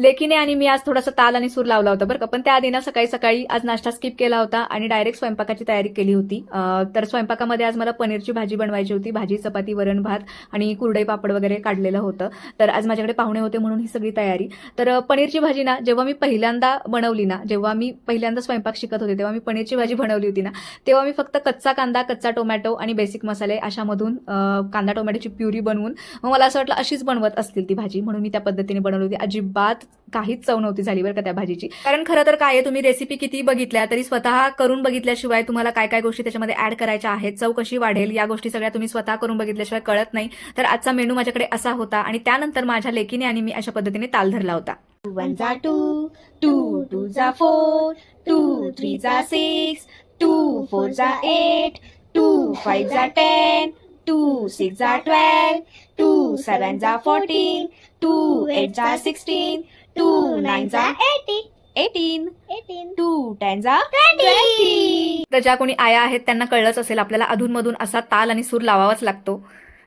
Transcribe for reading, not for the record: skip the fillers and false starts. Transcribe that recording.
लेकीने आणि मी आज थोडासा ताल आणि सूर लावला होता बरं का. पण त्याआधी ना सकाळी सकाळी आज नाश्ता स्किप केला होता आणि डायरेक्ट स्वयंपाकाची तयारी केली होती. तर स्वयंपाकामध्ये आज मला पनीरची भाजी बनवायची होती. भाजी, चपाती, वरण भात आणि कुरडई पापड वगैरे काढलेलं होतं. तर आज माझ्याकडे पाहुणे होते म्हणून ही सगळी तयारी. तर पनीरची भाजी ना जेव्हा मी पहिल्यांदा बनवली ना, जेव्हा मी पहिल्यांदा स्वयंपाक शिकत होते तेव्हा मी पनीरची भाजी बनवली होती ना, तेव्हा मी फक्त कच्चा कांदा, कच्चा टोमॅटो आणि बेसिक मसाले अशामधून कांदा टोमॅटोची प्युरी बनवून मग मला असं वाटलं अशीच बनवत असतील ती भाजी, म्हणून मी त्या पद्धतीने बनवली होती. अजिबात काहीच चव नव्हती झाली बरं का त्या भाजीची. कारण खरं तर काय आहे, तुम्ही रेसिपी किती बघितल्या तरी स्वतः करून बघितल्याशिवाय तुम्हाला काय काय गोष्टी त्याच्यामध्ये ऍड करायच्या आहेत, चव कशी वाढेल, या गोष्टी सगळ्या तुम्ही स्वतः करून बघितल्याशिवाय कळत नाही. तर आजचा मेनू माझ्याकडे असा होता आणि त्यानंतर माझ्या लेकीने आणि मी अशा पद्धतीने ताल धरला होता. 1 जा 2, 2 2 जा 4, 2 3 जा 6, 2 4 जा 8, 2 5 जा 10, 2 6 जा 12, 2 7 जा 14, 2 8 जा 16, 2 9 जा 18, 2 10 जा 20. तर ज्या कोणी आया आहेत त्यांना कळलंच असेल आपल्याला अधूनमधून असा ताल आणि सूर लावावाच लागतो.